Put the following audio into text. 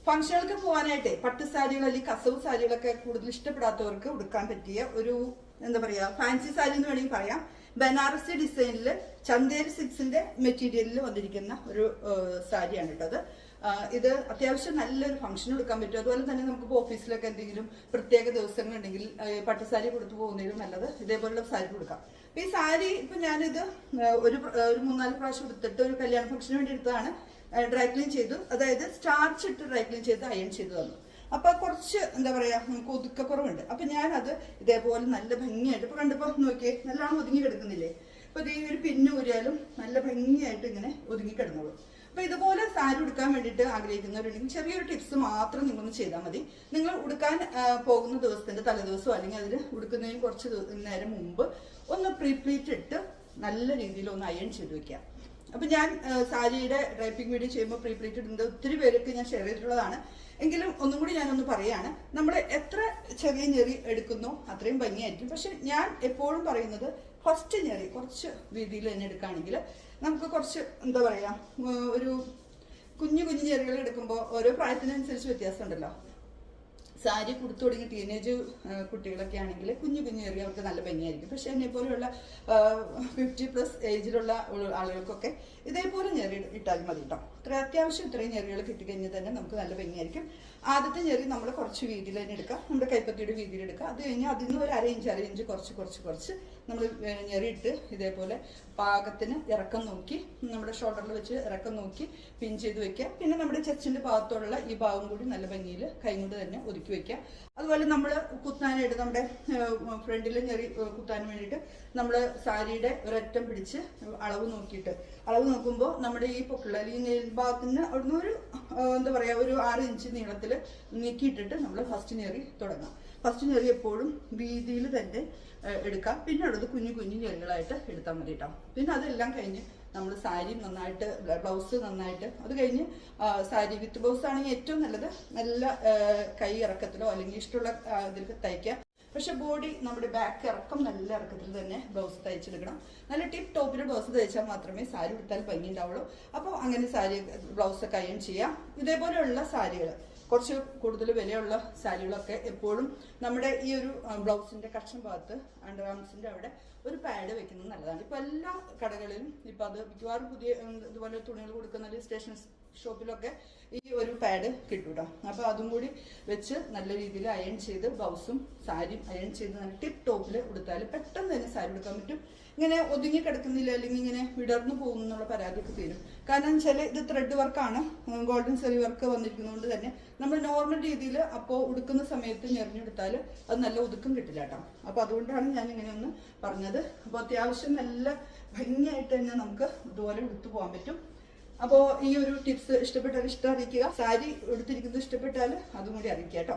ഫംഗ്ഷനുകൾക്ക് പോകാനായിട്ട് പട്ട് സാരികൾ അല്ലെങ്കിൽ കസവ് സാരികളൊക്കെ കൂടുതൽ ഇഷ്ടപ്പെടാത്തവർക്ക് ഉടുക്കാൻ പറ്റിയ ഒരു എന്താ പറയാ ഫാൻസി സാരി എന്ന് വേണമെങ്കിൽ പറയാം. ബനാറസി ഡിസൈനിൽ ചന്തേരി സിൽക്സിന്റെ മെറ്റീരിയലിൽ വന്നിരിക്കുന്ന ഒരു സാരിയാണ് കേട്ടോ അത്. ഇത് അത്യാവശ്യം നല്ലൊരു ഫംഗ്ഷൻ എടുക്കാൻ പറ്റും. അതുപോലെ തന്നെ നമുക്ക് ഓഫീസിലൊക്കെ എന്തെങ്കിലും പ്രത്യേക ദിവസങ്ങളുണ്ടെങ്കിൽ പട്ടുസാരി കൊടുത്തു പോകുന്നതിലും നല്ലത് ഇതേപോലുള്ള സാരി കൊടുക്കാം. അപ്പൊ ഈ സാരി ഇപ്പൊ ഞാനിത് ഒരു 3-4 പ്രാവശ്യം എടുത്തിട്ട് ഒരു കല്യാണ ഫംഗ്ഷന് വേണ്ടി എടുത്തതാണ്. ഡ്രൈ ക്ലീൻ ചെയ്തു, അതായത് സ്റ്റാർച്ച് ഇട്ട് ഡ്രൈ ക്ലീൻ ചെയ്ത് അയൺ ചെയ്ത് തന്നു. അപ്പൊ കുറച്ച് എന്താ പറയാ നമുക്ക് ഒതുക്കക്കുറവുണ്ട്. അപ്പൊ ഞാനത് ഇതേപോലെ നല്ല ഭംഗിയായിട്ട് ഇപ്പൊ കണ്ടപ്പോ നോക്കിയേ നല്ലോണം ഒതുങ്ങി കിടക്കുന്നില്ലേ. അപ്പൊ ഈ ഒരു പിന്നു ഊരിയാലും നല്ല ഭംഗിയായിട്ട് ഇങ്ങനെ ഒതുങ്ങി കിടന്നോളൂ. അപ്പൊ ഇതുപോലെ സാരി ഉടുക്കാൻ വേണ്ടിയിട്ട് ആഗ്രഹിക്കുന്നവരുണ്ടെങ്കിൽ ചെറിയൊരു ടിപ്സ് മാത്രം നിങ്ങളൊന്ന് ചെയ്താൽ മതി. നിങ്ങൾ ഉടുക്കാൻ പോകുന്ന ദിവസത്തിന്റെ തലേദിവസമോ അല്ലെങ്കിൽ അതിന് ഉടുക്കുന്നതിന് കുറച്ച് നേരം മുമ്പ് ഒന്ന് പ്രീപ്ലീറ്റ് ഇട്ട് നല്ല രീതിയിൽ ഒന്ന് അയൺ ചെയ്ത് വെക്കാം. അപ്പൊ ഞാൻ സാരിയുടെ ഡ്രൈപ്പിംഗ് വീഡിയോ ചെയ്യുമ്പോൾ പ്രീപ്ലീറ്റ് ഇടുന്നത് ഒത്തിരി പേർക്ക് ഞാൻ ഷെയർ ചെയ്തിട്ടുള്ളതാണ്. എങ്കിലും ഒന്നും കൂടി ഞാനൊന്ന് പറയാണ്, നമ്മൾ എത്ര ചെറിയ ഞെറി എടുക്കുന്നോ അത്രയും ഭംഗിയായിരിക്കും. പക്ഷെ ഞാൻ എപ്പോഴും പറയുന്നത് ഫസ്റ്റ് ഞെറി കുറച്ച് വീതിയിൽ തന്നെ എടുക്കുകയാണെങ്കിൽ നമുക്ക് കുറച്ച് എന്താ പറയാ ഒരു കുഞ്ഞു കുഞ്ഞു ഞെറികൾ എടുക്കുമ്പോൾ ഓരോ പ്രായത്തിനനുസരിച്ച് വ്യത്യാസം ഉണ്ടല്ലോ. സാരി കൊടുത്തു തുടങ്ങി ടീനേജ് കുട്ടികളൊക്കെ ആണെങ്കിൽ കുഞ്ഞു കുഞ്ഞു ഞെറി അവർക്ക് നല്ല ഭംഗിയായിരിക്കും. പക്ഷെ എന്നെ പോലെയുള്ള 50+ ഏജിലുള്ള ആളുകൾക്കൊക്കെ ഇതേപോലെ ഞെറി ഇട്ടാൽ മതി കേട്ടോ. അത്യാവശ്യം ഇത്രയും ഞെറികൾ കിട്ടിക്കഴിഞ്ഞാൽ തന്നെ നമുക്ക് നല്ല ഭംഗിയായിരിക്കും. ആദ്യത്തെ ഞെറി നമ്മൾ കുറച്ച് വീതിയിൽ തന്നെ എടുക്കുക, നമ്മുടെ കൈപ്പത്തിയുടെ വീതിയിൽ എടുക്കുക. അത് കഴിഞ്ഞാൽ അതിൽ നിന്ന് ഒരു അര ഇഞ്ച് കുറച്ച് നമ്മൾ ഞെറിയിട്ട് ഇതേപോലെ പാകത്തിന് ഇറക്കം നോക്കി നമ്മുടെ ഷോൾഡറിൽ വെച്ച് ഇറക്കം നോക്കി പിൻ ചെയ്ത് വെക്കുക. പിന്നെ നമ്മുടെ ചെസ്റ്റിന്റെ ഭാഗത്തുള്ള ഈ ഭാഗം കൂടി നല്ല ഭംഗിയിൽ കൈ കൊണ്ട് തന്നെ ഒതുക്കി വെക്കുക. അതുപോലെ നമ്മൾ കുത്താനായിട്ട് നമ്മുടെ ഫ്രണ്ടിൽ ഞെറി കുത്താൻ വേണ്ടിയിട്ട് നമ്മൾ സാരിയുടെ ഒരറ്റം പിടിച്ച് അളവ് നോക്കുമ്പോൾ നമ്മുടെ ഈ പൊക്കിള അല്ലെങ്കിൽ ഭാഗത്തിന് അവിടുന്ന് ഒരു എന്താ പറയാ ഒരു 6 ഇഞ്ച് നീളത്തിൽ നീക്കിയിട്ടിട്ട് നമ്മൾ ഫസ്റ്റ് ഞെറി തുടങ്ങാം. ഫസ്റ്റ് ഞെറി എപ്പോഴും വീതിയിൽ തന്നെ എടുക്കാം. പിന്നെ ഉള്ളത് കുഞ്ഞു കുഞ്ഞു ഞെറികളായിട്ട് എടുത്താൽ മതി കേട്ടോ. പിന്നെ അതെല്ലാം കഴിഞ്ഞ് നമ്മൾ സാരി നന്നായിട്ട് ബ്ലൗസ് നന്നായിട്ട് അത് കഴിഞ്ഞ് സാരി വിത്ത് ബ്ലൗസ് ആണെങ്കിൽ ഏറ്റവും നല്ലത് നല്ല കൈ ഇറക്കത്തിലോ അല്ലെങ്കിൽ ഇഷ്ടമുള്ള ഇതിൽ തയ്ക്കാം. പക്ഷെ ബോഡി നമ്മുടെ ബാക്ക് ഇറക്കം നല്ല ഇറക്കത്തിൽ തന്നെ ബ്ലൗസ് തയ്ച്ചെടുക്കണം. നല്ല ടിപ്പ് ടോപ്പിൽ ബ്ലൗസ് തയ്ച്ചാൽ മാത്രമേ സാരി എടുത്താൽ ഭംഗി ഉണ്ടാവുള്ളൂ. അപ്പോൾ അങ്ങനെ സാരി ബ്ലൗസൊക്കെ അയൺ ചെയ്യാം. ഇതേപോലെയുള്ള സാരികൾ കുറച്ച് കൂടുതൽ വിലയുള്ള സാരികളൊക്കെ എപ്പോഴും നമ്മുടെ ഈ ഒരു ബ്ലൗസിന്റെ കഷ്ണം ഭാഗത്ത് അണ്ടർ ആംസിന്റെ അവിടെ ഒരു പാഡ് വെക്കുന്നത് നല്ലതാണ്. ഇപ്പൊ എല്ലാ കടകളിലും ഇപ്പൊ അത് മിക്കവാറും പുതിയ ഇതുപോലെ തുണികൾ കൊടുക്കുന്ന സ്റ്റേഷൻ ഷോപ്പിലൊക്കെ ഈ ഒരു പാഡ് കിട്ടൂട്ടോ. അപ്പൊ അതും കൂടി വെച്ച് നല്ല രീതിയിൽ അയൺ ചെയ്ത് ബ്ലൗസും സാരിയും അയൺ ചെയ്ത് നല്ല ടിപ്പ് ടോപ്പിൽ ഉടുത്താൽ പെട്ടെന്ന് തന്നെ സാരി എടുക്കാൻ പറ്റും. ഇങ്ങനെ ഒതുങ്ങി കിടക്കുന്നില്ല അല്ലെങ്കിൽ ഇങ്ങനെ വിടർന്നു പോകുന്നുള്ള പരാതിയൊക്കെ തീരും. കാരണം വെച്ചാൽ ഇത് ത്രെഡ് വർക്കാണ്, ഗോൾഡൻ സെറി വർക്ക് വന്നിരിക്കുന്നതുകൊണ്ട് തന്നെ നമ്മൾ നോർമൽ രീതിയിൽ അപ്പോൾ ഉടുക്കുന്ന സമയത്ത് ഞെറിഞ്ഞെടുത്താൽ അത് നല്ല ഒതുക്കം കിട്ടില്ല കേട്ടോ. അപ്പൊ അതുകൊണ്ടാണ് ഞാൻ ഇങ്ങനെ ഒന്ന് പറഞ്ഞത്. അപ്പോൾ അത്യാവശ്യം നല്ല ഭംഗിയായിട്ട് തന്നെ നമുക്ക് ഇതുപോലെ ഉടുത്തു പോകാൻ പറ്റും. അപ്പോൾ ഈ ഒരു ടിപ്സ് ഇഷ്ടപ്പെട്ടാൽ ഇഷ്ടം അറിയിക്കുക. സാരി എടുത്തിരിക്കുന്നത് ഇഷ്ടപ്പെട്ടാൽ അതും കൂടി അറിയിക്കുക കേട്ടോ.